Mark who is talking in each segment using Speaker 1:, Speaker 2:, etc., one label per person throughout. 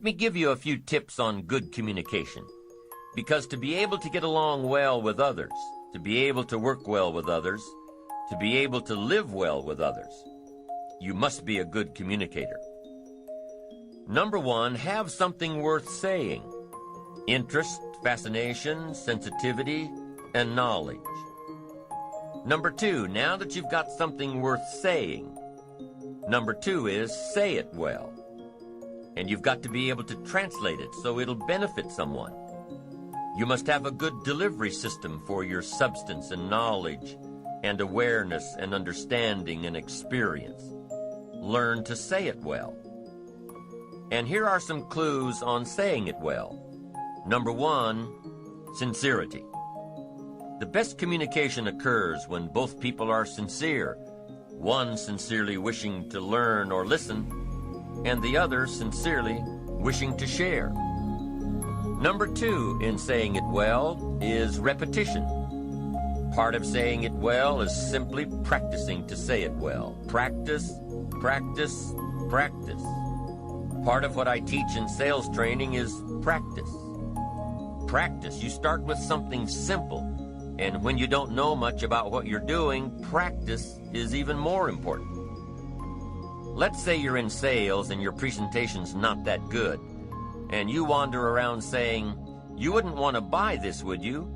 Speaker 1: Let me give you a few tips on good communication. Because to be able to get along well with others, to be able to work well with others, to be able to live well with others, you must be a good communicator. Number one, have something worth saying. Interest, fascination, sensitivity, and knowledge. Number two, now that you've got something worth saying, number two is say it well. And you've got to be able to translate it so it'll benefit someone. You must have a good delivery system for your substance and knowledge and awareness and understanding and experience. Learn to say it well. And here are some clues on saying it well. Number one, sincerity. The best communication occurs when both people are sincere, one sincerely wishing to learn or listen, and the other sincerely wishing to share. Number two in saying it well is repetition. Part of saying it well is simply practicing to say it well. Practice, practice, practice. Part of what I teach in sales training is practice. Practice. You start with something simple, and when you don't know much about what you're doing, practice is even more important. Let's say you're in sales and your presentation's not that good, and you wander around saying, "You wouldn't want to buy this, would you?"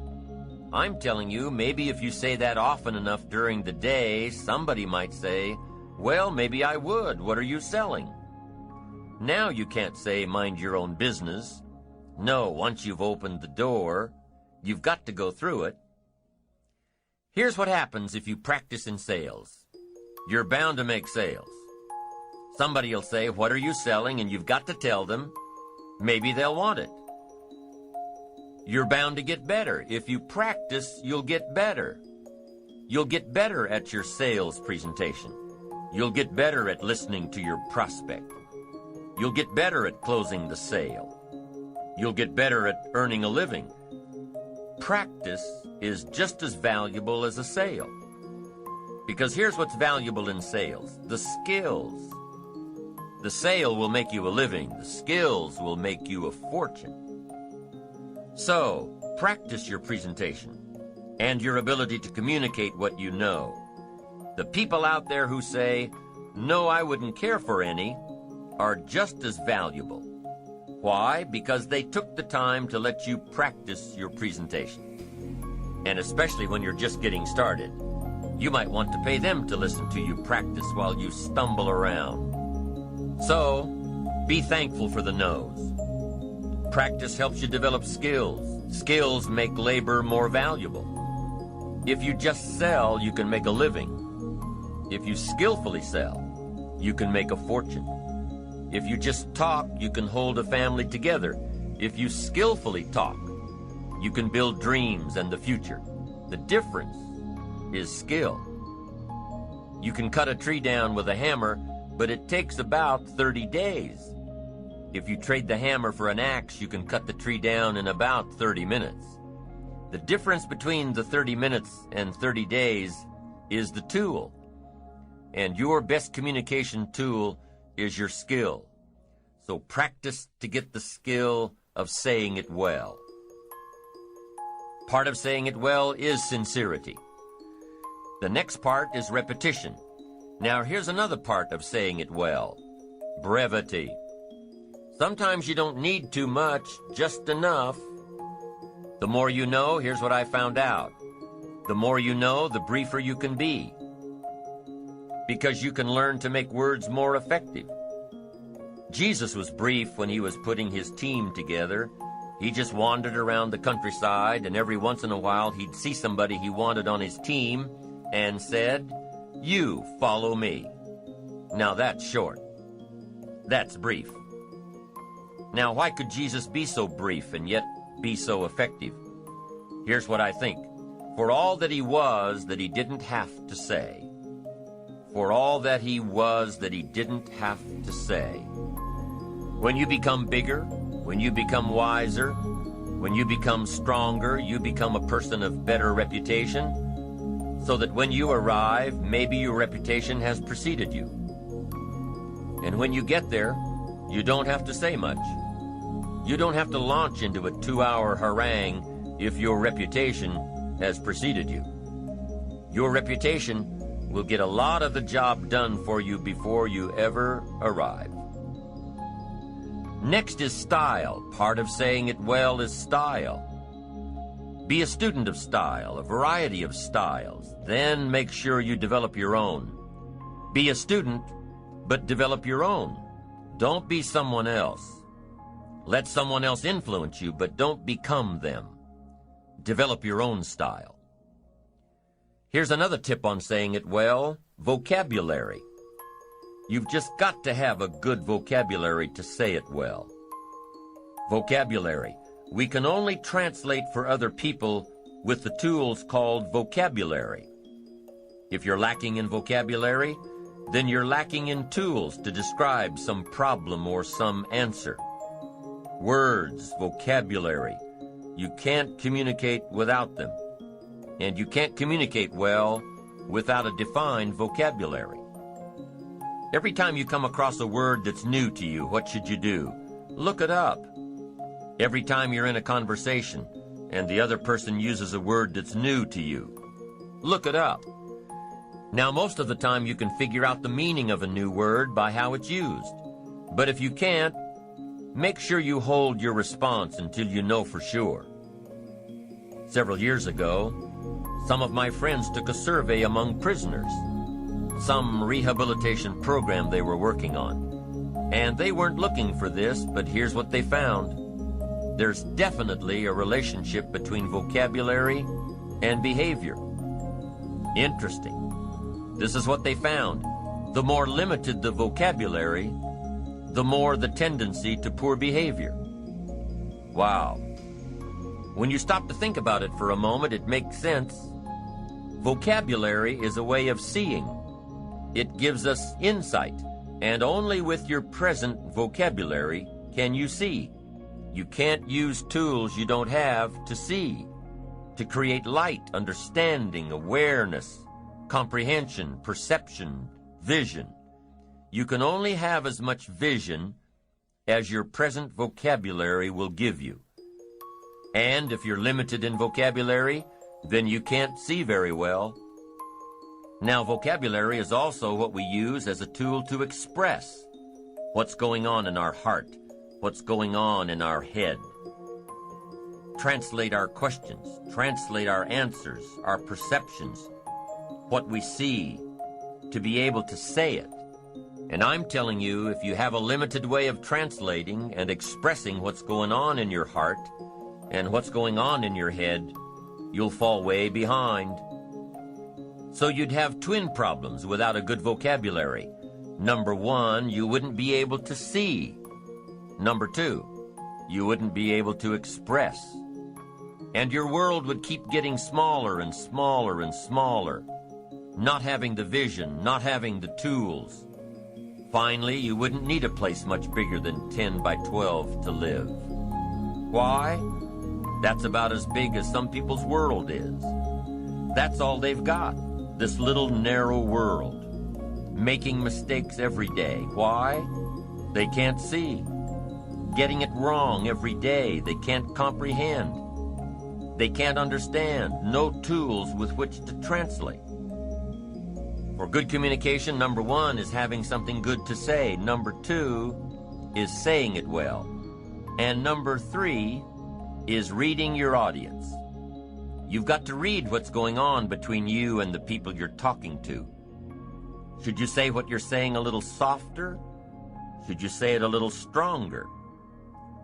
Speaker 1: I'm telling you, maybe if you say that often enough during the day, somebody might say, "Well, maybe I would. What are you selling?" Now you can't say, "Mind your own business." No, once you've opened the door, you've got to go through it. Here's what happens if you practice in sales. You're bound to make sales. Somebody will say, "What are you selling?" and you've got to tell them. Maybe they'll want it. You're bound to get better. If you practice, you'll get better. You'll get better at your sales presentation. You'll get better at listening to your prospect. You'll get better at closing the sale. You'll get better at earning a living. Practice is just as valuable as a sale. Because here's what's valuable in sales: the skills. The sale will make you a living. The skills will make you a fortune. So, practice your presentation and your ability to communicate what you know. The people out there who say, "No, I wouldn't care for any," are just as valuable. Why? Because they took the time to let you practice your presentation. And especially when you're just getting started, you might want to pay them to listen to you practice while you stumble around. So, be thankful for the no's. Practice helps you develop skills. Skills make labor more valuable. If you just sell, you can make a living. If you skillfully sell, you can make a fortune. If you just talk, you can hold a family together. If you skillfully talk, you can build dreams and the future. The difference is skill. You can cut a tree down with a hammer, but it takes about 30 days. If you trade the hammer for an axe, you can cut the tree down in about 30 minutes. The difference between the 30 minutes and 30 days is the tool. And your best communication tool is your skill. So practice to get the skill of saying it well. Part of saying it well is sincerity. The next part is repetition. Now here's another part of saying it well: brevity. Sometimes you don't need too much, just enough. The more you know, here's what I found out. The more you know, the briefer you can be. Because you can learn to make words more effective. Jesus was brief when he was putting his team together. He just wandered around the countryside, and every once in a while he'd see somebody he wanted on his team and said, "You follow me." Now that's short. That's brief. Now why could Jesus be so brief and yet be so effective? Here's what I think. For all that he was that he didn't have to say. For all that he was that he didn't have to say. When you become bigger, when you become wiser, when you become stronger, you become a person of better reputation, so that when you arrive, maybe your reputation has preceded you. And when you get there, you don't have to say much. You don't have to launch into a 2-hour harangue if your reputation has preceded you. Your reputation will get a lot of the job done for you before you ever arrive. Next is style. Part of saying it well is style. Be a student of style, a variety of styles. Then make sure you develop your own. Be a student, but develop your own. Don't be someone else. Let someone else influence you, but don't become them. Develop your own style. Here's another tip on saying it well: vocabulary. You've just got to have a good vocabulary to say it well. Vocabulary. We can only translate for other people with the tools called vocabulary. If you're lacking in vocabulary, then you're lacking in tools to describe some problem or some answer. Words, vocabulary. You can't communicate without them. And you can't communicate well without a defined vocabulary. Every time you come across a word that's new to you, what should you do? Look it up. Every time you're in a conversation and the other person uses a word that's new to you, look it up. Now, most of the time you can figure out the meaning of a new word by how it's used. But if you can't, make sure you hold your response until you know for sure. Several years ago, some of my friends took a survey among prisoners, some rehabilitation program they were working on. And they weren't looking for this, but here's what they found. There's definitely a relationship between vocabulary and behavior. Interesting. This is what they found. The more limited the vocabulary, the more the tendency to poor behavior. Wow. When you stop to think about it for a moment, it makes sense. Vocabulary is a way of seeing. It gives us insight, and only with your present vocabulary can you see. You can't use tools you don't have to see, to create light, understanding, awareness, comprehension, perception, vision. You can only have as much vision as your present vocabulary will give you. And if you're limited in vocabulary, then you can't see very well. Now, vocabulary is also what we use as a tool to express what's going on in our heart, what's going on in our head. Translate our questions, translate our answers, our perceptions, what we see, to be able to say it. And I'm telling you, if you have a limited way of translating and expressing what's going on in your heart and what's going on in your head, you'll fall way behind. So you'd have twin problems without a good vocabulary. Number one, you wouldn't be able to see. Number two, you wouldn't be able to express. And your world would keep getting smaller and smaller and smaller, not having the vision, not having the tools. Finally, you wouldn't need a place much bigger than 10 by 12 to live. Why? That's about as big as some people's world is. That's all they've got, this little narrow world, making mistakes every day. Why? They can't see. Getting it wrong every day. They can't comprehend. They can't understand. No tools with which to translate. For good communication, number one is having something good to say. Number two is saying it well. And number three is reading your audience. You've got to read what's going on between you and the people you're talking to. Should you say what you're saying a little softer? Should you say it a little stronger?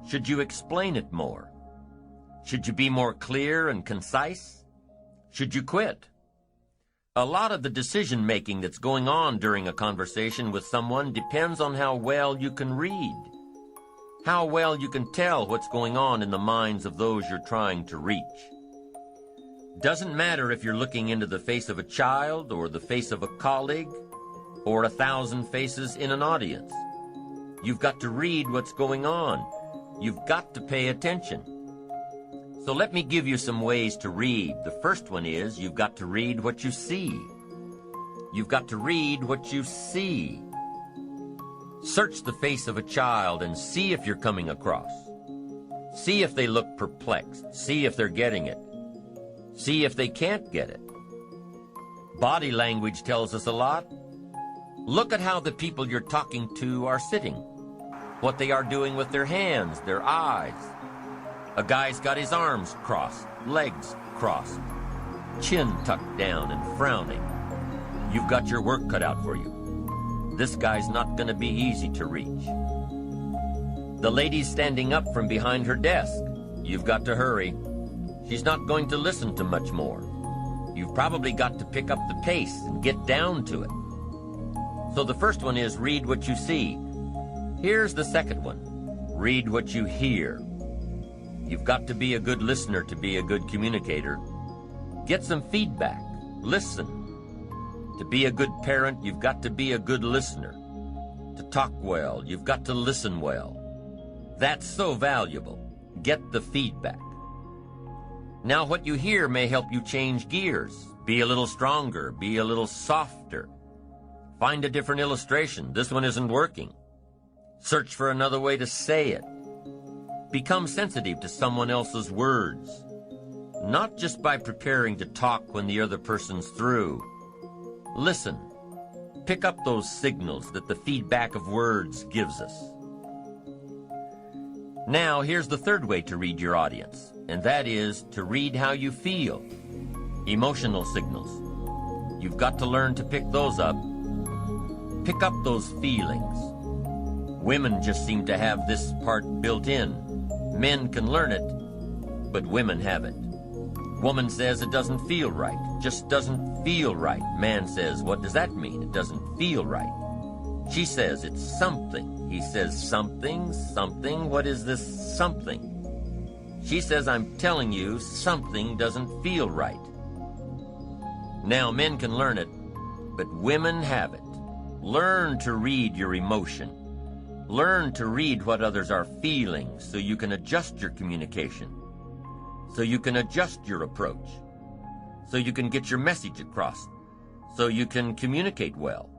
Speaker 1: Should you explain it more? Should you be more clear and concise? Should you quit? A lot of the decision-making that's going on during a conversation with someone depends on how well you can read, how well you can tell what's going on in the minds of those you're trying to reach. Doesn't matter if you're looking into the face of a child or the face of a colleague or 1,000 faces in an audience. You've got to read what's going on. You've got to pay attention. So let me give you some ways to read. The first one is you've got to read what you see. You've got to read what you see. Search the face of a child and see if you're coming across. See if they look perplexed. See if they're getting it. See if they can't get it. Body language tells us a lot. Look at how the people you're talking to are sitting, what they are doing with their hands, their eyes. A guy's got his arms crossed, legs crossed, chin tucked down and frowning. You've got your work cut out for you. This guy's not going to be easy to reach. The lady's standing up from behind her desk. You've got to hurry. She's not going to listen to much more. You've probably got to pick up the pace and get down to it. So the first one is read what you see. Here's the second one. Read what you hear. You've got to be a good listener to be a good communicator. Get some feedback. Listen. To be a good parent, you've got to be a good listener. To talk well, you've got to listen well. That's so valuable. Get the feedback. Now, what you hear may help you change gears. Be a little stronger. Be a little softer. Find a different illustration. This one isn't working. Search for another way to say it. Become sensitive to someone else's words. Not just by preparing to talk when the other person's through. Listen. Pick up those signals that the feedback of words gives us. Now, here's the third way to read your audience, and that is to read how you feel. Emotional signals. You've got to learn to pick those up. Pick up those feelings. Women just seem to have this part built in. Men can learn it, but women haven't. Woman says it doesn't feel right. Just doesn't feel right. Man says, what does that mean? It doesn't feel right. She says it's something. He says something, something. What is this something? She says, I'm telling you, something doesn't feel right. Now, men can learn it, but women haven't. Learn to read your emotion. Learn to read what others are feeling so you can adjust your communication, so you can adjust your approach, so you can get your message across, so you can communicate well.